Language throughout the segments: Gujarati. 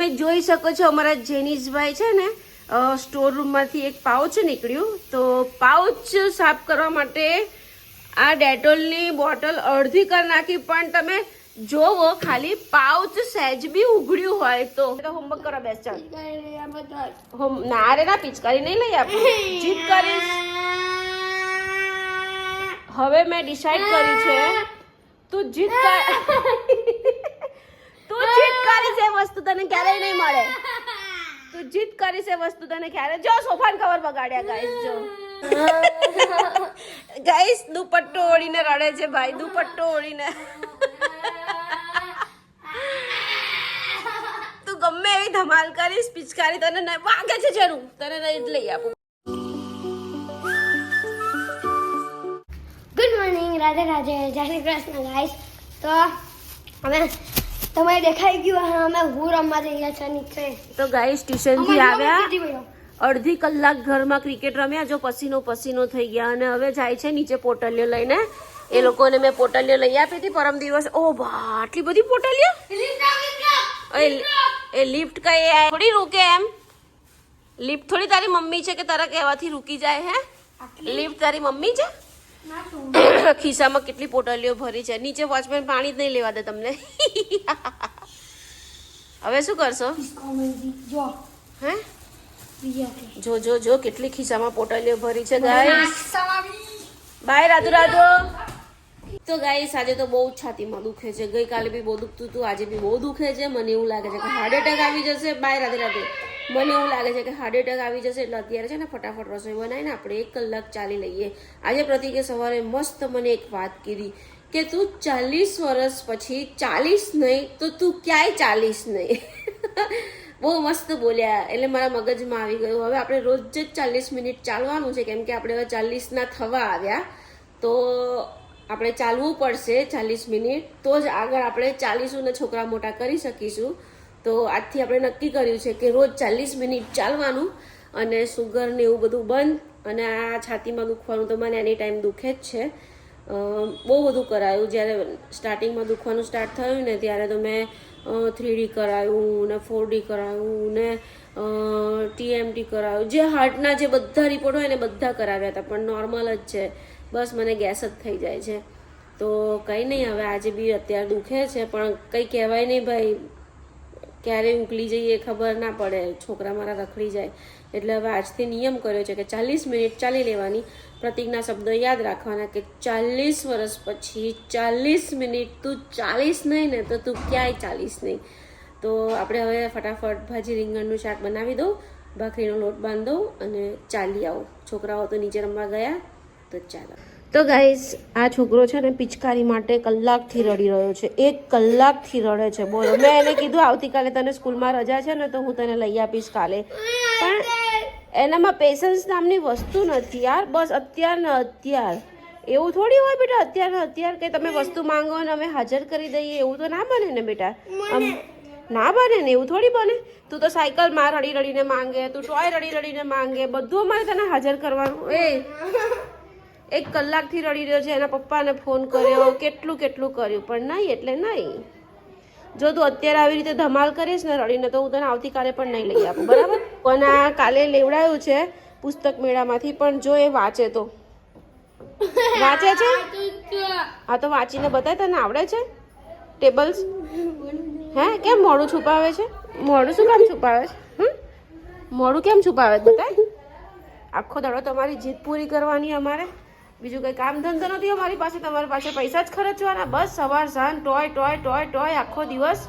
તમે જોઈ શકો છો અમારા જેનીશભાઈ છે ને સ્ટોર રૂમમાંથી એક પાઉચ નીકળ્યું, તો પાઉચ સાફ કરવા માટે આ ડેટોલની બોટલ અડધી કરી નાખી, પણ તમે જોવો ખાલી પાઉચ સહેજ બી ઉઘડ્યું હોય તો હોમવર્ક કરો. બેસ ચાલ, ના રે ના, પિચકારી નહીં લઈ આપું, જીત કરીશ. હવે મેં ડિસાઈડ કર્યું છે તું જીત કરીશ, એ વસ્તુ તને ક્યારેય નહીં મળે. તું જીત કરીશ, એ વસ્તુ તને ક્યારે. જો સોફાન કવર બગાડ્યા ગાઈસ, જો ગાઈસ દુપટ્ટો ઓળીને રડે છે ભાઈ, દુપટ્ટો ઓળીને. તું ગમે એવી ધમાલ કરીશ, પિચકારી તને વાગે છે જરૂર, તને નહીં જ લઈ આપું. ગુડ મોર્નિંગ, રાધે રાધે, જય શ્રી કૃષ્ણ ગાઈસ. તો અમે તમે દેખાઈ ગયું, અમે હું રમવા જઈ રહ્યા છે નીચે. તો ગાઈસ ટ્યુશન થી આવ્યા, અડધી કલાક ઘરમાં ક્રિકેટ રમ્યા, જો પસીનો પસીનો થઈ ગયા, અને હવે જાય છે નીચે પોટલીઓ લઈને. એ લોકોને મેં પોટલીઓ લઈ આપી હતી પરમ દિવસ. ઓ બા, આટલી બધી પોટલીઓ! એ લિફ્ટ કઈ થોડી રૂકે એમ? લિફ્ટ થોડી તારી મમ્મી છે કે તારા કહેવાથી રૂકી જાય? હે, લિફ્ટ તારી મમ્મી છે? ખિસ્સામાં કેટલી પોટલીઓ ભરી છે. નીચે વોચમેન પાણી જ નહીં લેવા દે તમને. હવે શું કરશો? હે, જો જો જો કેટલી ખિસ્સામાં પોટલીઓ ભરી છે ગાઈસ. બાય રાધુ રાધુ. તો ગાઈસ આજે તો બહુ છાતીમાં દુખે છે. ગઈકાલે બી બહુ દુખતું હતું, આજે બી બહુ દુખે છે. મને એવું લાગે છે કે હાર્ટ એટેક આવી જશે. બાય રાધે રાધે. મને એવું લાગે છે કે હાર્ટ એટેક આવી જશે, એટલે અત્યારે છે ને ફટાફટ રસોઈ બનાવીને આપણે 1 કલાક ચાલી લઈએ. આજે પ્રતિકે સવારે મસ્ત મને એક વાત કીધી કે તું 40 વર્ષ પછી ચાલીસ નહીં તો તું ક્યાંય ચાલીસ નહીં. બહુ મસ્ત બોલ્યા, એટલે મારા મગજમાં આવી ગયું. હવે આપણે રોજ જ 40 મિનિટ ચાલવાનું છે, કેમ કે આપણે હવે 40ના થવા આવ્યા, તો આપણે ચાલવું પડશે 40 મિનિટ, તો જ આગળ આપણે 40ને છોકરા મોટા કરી શકીશું. તો આજથી આપણે નક્કી કર્યું છે કે રોજ 40 મિનિટ ચાલવાનું, અને સુગર ને એવું બધું બંધ. અને આ છાતીમાં દુખવાનું તો મને એની ટાઈમ દુખે જ છે. બહુ બધું કરાયું. જ્યારે સ્ટાર્ટિંગમાં દુખવાનું સ્ટાર્ટ થયું ને ત્યારે તો મેં 3D કરાયું ને 4D કરાયું ને TMT કરાયું, જે હાર્ટના જે બધા રિપોર્ટ હોય ને બધા કરાવ્યા હતા, પણ નોર્મલ જ છે. બસ મને ગેસ જ થઈ જાય છે. તો કંઈ નહીં, હવે આજે બી અત્યારે દુખે છે, પણ કંઈ કહેવાય નહીં ભાઈ, ક્યારે ઉકલી જઈએ ખબર ના પડે, છોકરા મારા રખડી જાય. એટલે હવે આજથી નિયમ કર્યો છે કે 40 મિનિટ ચાલી લેવાની. પ્રતિજ્ઞા શબ્દ યાદ રાખવાના કે 40 વર્ષ પછી 40 મિનિટ તું 40 નહીં ને તો તું ક્યાંય 40 નહીં. તો આપણે હવે ફટાફટ ભાજી રીંગણનું શાક બનાવી દઉં, ભાખરીનો લોટ બાંધ દઉં અને ચાલી આવું. છોકરાઓ તો નીચે રમવા ગયા, તો ચાલો. તો ગાઈસ આ છોકરો છે ને પિચકારી માટે કલાકથી રડી રહ્યો છે. 1 કલાકથી રડે છે, બોલો. મેં એને કીધું આવતીકાલે તને સ્કૂલમાં રજા છે ને તો હું તને લઈ આપીશ કાલે, પણ એનામાં પેશન્સ નામની વસ્તુ નથી યાર. બસ અત્યાર ને અત્યાર. એવું થોડી હોય બેટા, અત્યાર ને અત્યાર કે તમે વસ્તુ માંગો અને અમે હાજર કરી દઈએ, એવું તો ના બને ને બેટા. ના બને ને, એવું થોડી બને. તું તો સાયકલમાં રડી રડીને માંગે, તું ટોય રડી રડીને માંગે, બધું અમારે તને હાજર કરવાનું. 1 કલાકથી રડી રહ્યો છે, એના પપ્પાને ફોન કર્યો, કેટલું કર્યું, પણ નહીં એટલે નહીં. જો તું અત્યારે આવી રીતે ધમાલ કરીશ ને રડીને, તો હું તને આવતીકાલે પણ નહીં લઈ આપું, બરાબર? પણ આ કાલે લેવડાયું છે પુસ્તક મેળામાંથી, પણ જો એ વાંચે તો વાંચે છે. હા તો વાંચીને બતાય, તને આવડે છે ટેબલ્સ? હે, કેમ મોઢું છુપાવે છે? મોઢું શું કામ છુપાવે છે? મોઢું કેમ છુપાવે બતાય? આખો દાડો તમારી જીત પૂરી કરવાની અમારે, બીજું કંઈ કામ ધંધો નથી અમારી પાસે. તમારી પાસે પૈસા જ ખર્ચવાના, બસ સવાર સાંજ ટોય ટોય ટોય ટોય આખો દિવસ.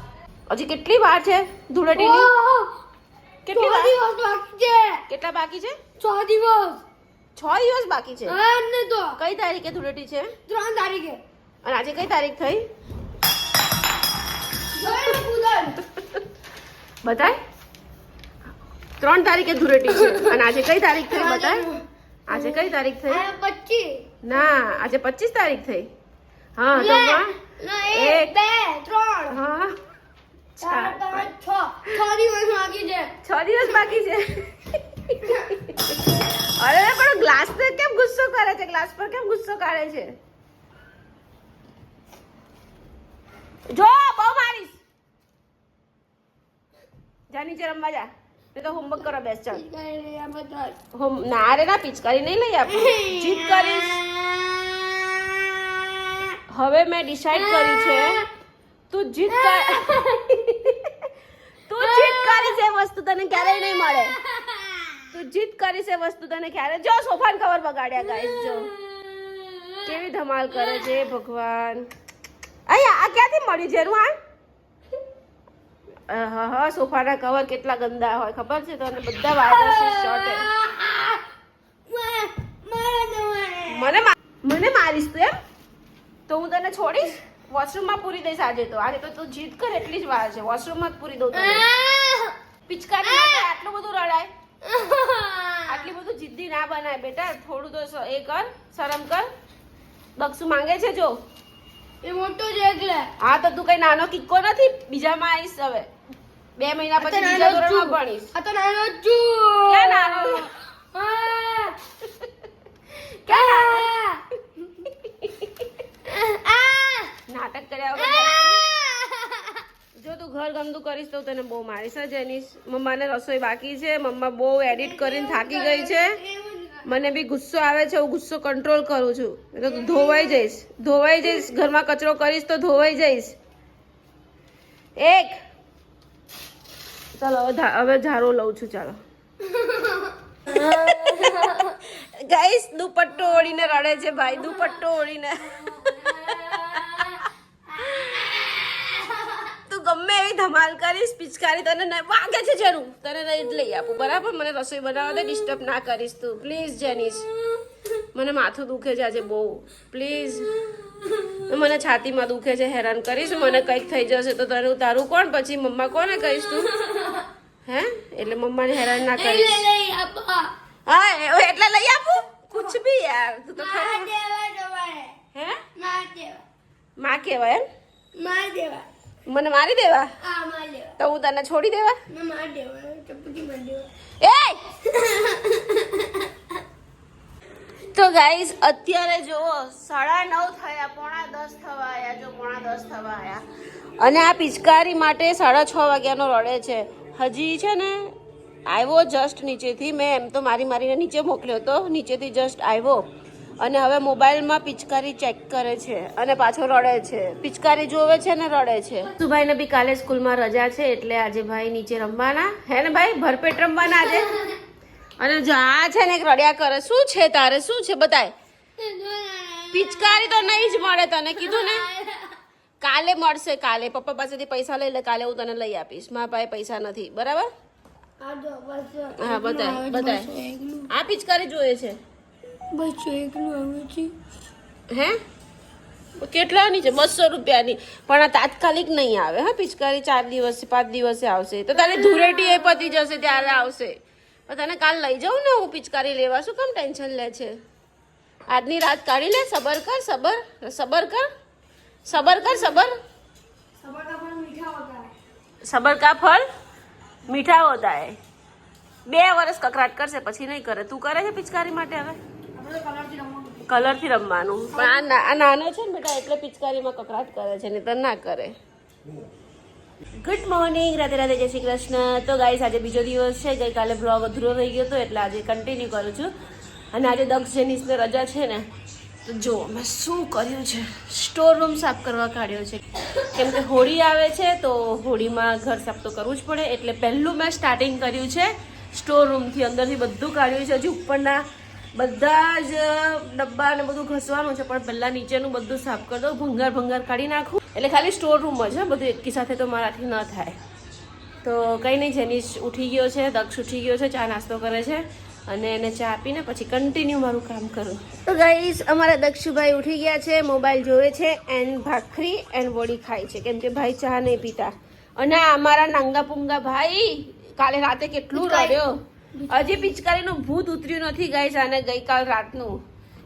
હજી કેટલી વાર છે ધૂળેટીની? કેટલી વાર? કેટલા બાકી છે? 6 દિવસ. 6 દિવસ બાકી છે. કઈ તારીખે ધૂળેટી છે? 3 તારીખે. અને આજે કઈ તારીખ થઈ બતાય? 3 તારીખે ધૂળેટી છે, અને આજે કઈ તારીખ થઈ બતાય? આજે કઈ તારીખ થઈ? 25. ના, આજે 25 તારીખ થઈ. હા તો 1 2 3 હા 4 5 6 દિવસ બાકી છે. 6 દિવસ બાકી છે. અરે પણ ગ્લાસ પર કેમ ગુસ્સો કરે છે? ગ્લાસ પર કેમ ગુસ્સો કાઢે છે? જો બહુ મારીશ. જા નીચે રમવા જા, નહીં તો હોમવર્ક કરવા બેસ. ચાલ ના રે ના, પિચકારી નહીં લઈ આપું. જીત કરીશ. હવે મેં ડિસાઈડ કર્યું છે, તું જીત કરીશ એ વસ્તુ તને ક્યારેય નહીં મળે. તું જીત કરીશ એ વસ્તુ તને ક્યારે. જો સોફાને કવર બગાડ્યા ગાઈસ, જો કેવી ધમાલ કરે છે ભગવાન. અહીંયા આ ક્યાંથી મળ્યું જેનું? હા, સોફાના કવર કેટલા ગંદા હોય ખબર છે તને? બધા વાયરસ શોર્ટ. મને મારીશ તું એમ? તો હું તને છોડીશ? વોશરૂમમાં પૂરી દઈશ આજે તો. આજે તો તું જીત કર એટલી જ વાર છે. વોશરૂમમાં જ પૂરી દઉં તને. પિચકારી માટે આટલું બધું રડાય? આટલી બધું જિદ્દી ના બનાય બેટા. થોડું તો એ કર, શરમ કર. બક્ષુ માંગે છે જો, એ મોટો છે એટલે. હા તો તું કઈ નાનો કિક્કો નથી. બીજામાં આવીશ હવે. 2 મહિના પછી બીજા ધોરણમાં ભણીશ. આ તો નાનો જ છું. ક્યાં નાનો? નાટક કર્યા વગર. જો તું ઘર ગંદુ કરીશ તો તને બહુ મારીશ જેનીશ. મમ્માને રસોઈ બાકી છે. મમ્મા બહુ એડિટ કરીને થાકી ગઈ છે. મને બી ગુસ્સો આવે છે. હું ગુસ્સો કંટ્રોલ કરું છું. તો તું ધોવાઈ જઈશ. ઘરમાં કચરો કરીશ તો ધોવાઈ જઈશ. ચાલો હવે ઝાડુ લઉં છું. ચાલો ગાઈસ, દુપટ્ટો ઓળીને રડે છે ભાઈ. દુપટ્ટો ઓળીને. તું ગમે એવી ધમાલ કરીશ, પિચકારી તને વાગે છે જેનું તને નહીં લઈ આપું, બરાબર? મને રસોઈ બનાવવા દે. ડિસ્ટર્બ ના કરીશ તું પ્લીઝ જેનીશ. મને માથું દુખે છે આજે બહુ. પ્લીઝ. મને છાતીમાં દુખે છે. હેરાન કરીશ. મને કંઈક થઈ જશે તો તારું કોણ પછી? મમ્મા કોને કહીશ તું? હે? એટલે મમ્માને હેરાન ના કરીશ. હા એટલે લઈ આપું કુછ બી યાર. તું તો હે માં કહેવાય એમ? મને મારી દેવા તો હું તને છોડી દેવા? તો ગાઈસ અત્યારે જુઓ 9:30 થયા, 9:45 થવા આવ્યા. જો 9:45 થવા આવ્યા અને આ પિચકારી માટે 6:30 વાગ્યાનો રડે છે. હજી છે ને આવ્યો જસ્ટ નીચેથી. મેં એમ તો મારીને નીચે મોકલ્યો હતો. નીચેથી જસ્ટ આવ્યો અને હવે મોબાઈલમાં પિચકારી ચેક કરે છે અને પાછો રડે છે. પિચકારી જોવે છે ને રડે છે. સુભાઈને બી કાલે સ્કૂલમાં રજા છે એટલે આજે ભાઈ નીચે રમવાના. હે ને ભાઈ? ભરપેટ રમવાના આજે. અને જો આ છે ને એક રડ્યા કરે. શું છે તારે? શું છે બતાય? પિચકારી તો નહીં જ મળે તને કીધું ને. કાલે મળશે. કાલે પપ્પા પાસેથી પૈસા લઈ લે. કાલે હું તને લઈ આપીશ. મારા પાસે પૈસા નથી, બરાબર? હા બતાય. આ પિચકારી જોઈએ છે. હે? કેટલાની છે? 200 રૂપિયાની. પણ આ તાત્કાલિક નહીં આવે. હા પિચકારી 4 દિવસે 5 દિવસે આવશે. તો તારી ધૂળેટી એ પતી જશે ત્યારે આવશે. પણ તને કાલ લઈ જાઉં ને હું પિચકારી લેવા. શું કેમ ટેન્શન લે છે? આજની રાત કાઢી લે. સબર કર. સબર કા ફળ મીઠા હોતા હે. 2 વર્ષ કકરાટ કરશે પછી નહીં કરે. તું કરે છે પિચકારી માટે? હવે કલરથી રમવાનું. પણ આ નાનો છે ને બેટા એટલે પિચકારીમાં કકરાટ કરે છે, નહીં તો ના કરે. ગુડ મોર્નિંગ, રાધે રાધે, જય શ્રી કૃષ્ણ. તો ગાઈસ આજે બીજો દિવસ છે. ગઈકાલે બ્લોગ અધૂરો રહી ગયો હતો એટલે આજે કન્ટિન્યુ કરું છું. અને આજે દક્ષ જેનીસને રજા છે ને તો જો મેં શું કર્યું છે. સ્ટોર રૂમ સાફ કરવા કાઢ્યો છે. કેમ કે હોળી આવે છે તો હોળીમાં ઘર સાફ તો કરવું જ પડે. એટલે પહેલું મેં સ્ટાર્ટિંગ કર્યું છે સ્ટોર રૂમથી. અંદરથી બધું કાઢ્યું છે. હજી ઉપરના બધા જ ડબ્બા ને બધું ઘસવાનું છે પણ પહેલાં નીચેનું બધું સાફ કરી દઉં. ભંગાર કાઢી નાખું. એટલે ખાલી સ્ટોર રૂમ જ બધું એકી સાથે તો મારાથી ન થાય. તો કંઈ નહીં. જેનીશ ઉઠી ગયો છે, દક્ષ ઉઠી ગયો છે, ચા નાસ્તો કરે છે અને એને ચા આપીને પછી કન્ટિન્યુ મારું કામ કરું. તો ગાઈસ અમારા દક્ષુભાઈ ઉઠી ગયા છે, મોબાઈલ જોવે છે એન્ડ ભાખરી એન્ડ વડી ખાય છે કેમ કે ભાઈ ચા નહીં પીતા. અને અમારા નાંગા પુંગા ભાઈ કાલે રાતે કેટલું રડ્યો. હજી પિચકારીનું ભૂત ઉતર્યું નથી ગાઈસ. આને ગઈકાલ રાતનું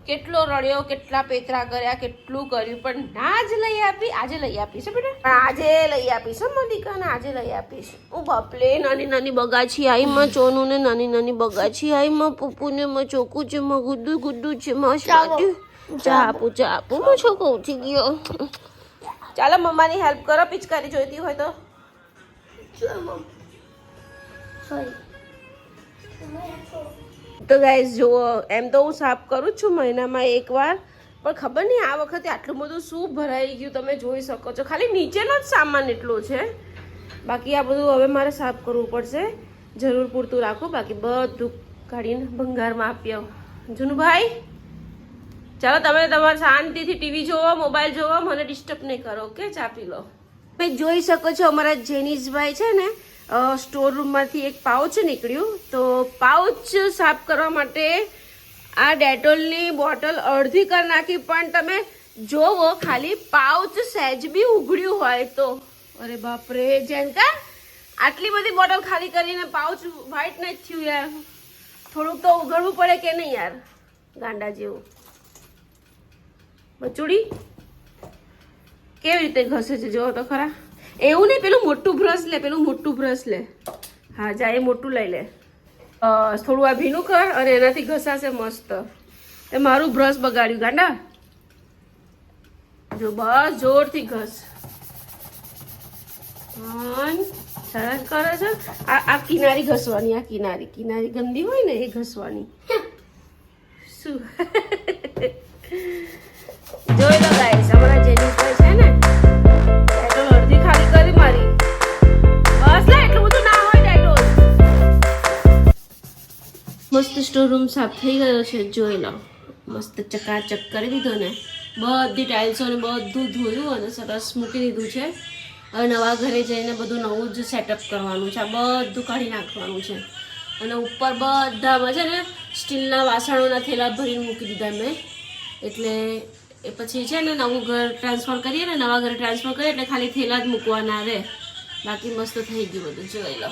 કેટલો રડ્યો, કેટલા પેતરા કર્યા, કેટલું કર્યું પણ ના જ લઈ આપી. આજે લઈ આપીશ બેટા, આજે લઈ આપીશ મલિકાને, આજે લઈ આપીશ. ઓ બાપલે, નાની નાની બગાછી આઈ માં ચોનું ને નાની નાની બગાછી આઈ માં પુપુ ને માં ચોકું છે માં ગુડ્ડુ છે માં શાજુ. ચા આપું માં છોકરો ઉઠી ગયો. ચાલો મમ્માની હેલ્પ કરો પિચકારી જોઈતી હોય તો. તો ગાઈસ જુઓ, એમ તો હું સાફ કરું જ છું મહિનામાં એકવાર, પણ ખબર નહીં આ વખતે આટલું બધું શું ભરાઈ ગયું તમે જોઈ શકો છો. ખાલી નીચેનો જ સામાન એટલો છે, બાકી આ બધું હવે મારે સાફ કરવું પડશે. જરૂર પૂરતું રાખો, બાકી બધું કાઢીને ભંગારમાં આપી આવો. જુનુભાઈ ચાલો તમે તમારે શાંતિથી ટીવી જોવો, મોબાઈલ જોવો, મને ડિસ્ટર્બ નહીં કરો. ઓકે, ચા પી લો. તમે જોઈ શકો છો અમારા જેનીશભાઈ છે ને સ્ટોર રૂમમાંથી એક પાઉચ નીકળ્યું, તો પાઉચ સાફ કરવા માટે આ ડેટોલની બોટલ અડધી કરી નાખી, પણ તમે જોવો ખાલી પાઉચ સહેજ બી ઉઘડ્યું હોય તો, અરે બાપરે જેનકા આટલી બધી બોટલ ખાલી કરીને પાઉચ વ્હાઈટ નથી થયું યાર. થોડુંક તો ઉઘડવું પડે કે નહીં યાર, ગાંડા જેવું. બચુડી કેવી રીતે ઘસે છે જો તો ખરા. એવું નહીં, પેલું મોટું બ્રશ લે, પેલું મોટું બ્રશ લે. હા જા, એ મોટું લઈ લે. થોડું આ ભીનું કર અને એનાથી ઘસાશે મસ્ત. એ મારું બ્રશ બગાડ્યું ગાંડા. જો બસ જોરથી ઘસ. સરસ કરે છે. આ કિનારી ઘસવાની, આ કિનારી કિનારી ગંદી હોય ને એ ઘસવાની. શું જોઈ લો ગાઈસ, અમારા જેનીશભાઈ છે ને ડેટોલ અડધી ખાલી કરી મારી. બસ લે, એટલું બધું ના હોય ડેટોલ. મસ્ત સ્ટોર રૂમ સાફ થઈ ગયો છે, જોઈ લો. મસ્ત ચકાચક કરી દીધો ને, બધી ટાઇલ્સો ને બધું ધોયું અને સરસ મૂકી દીધું છે. હવે નવા ઘરે જઈને બધું નવું જ સેટઅપ કરવાનું છે. આ બધું કાઢી નાખવાનું છે અને ઉપર બધામાં છે ને સ્ટીલના વાસણોના થેલા ભરીને મૂકી દીધા મેં. એટલે એ પછી છે ને નવું ઘર ટ્રાન્સફર કરીએ ને, નવા ઘરે ટ્રાન્સફર કરીએ એટલે ખાલી થેલા જ મૂકવાના રહે. બાકી મસ્ત થઈ ગયું બધું, જોઈ લો.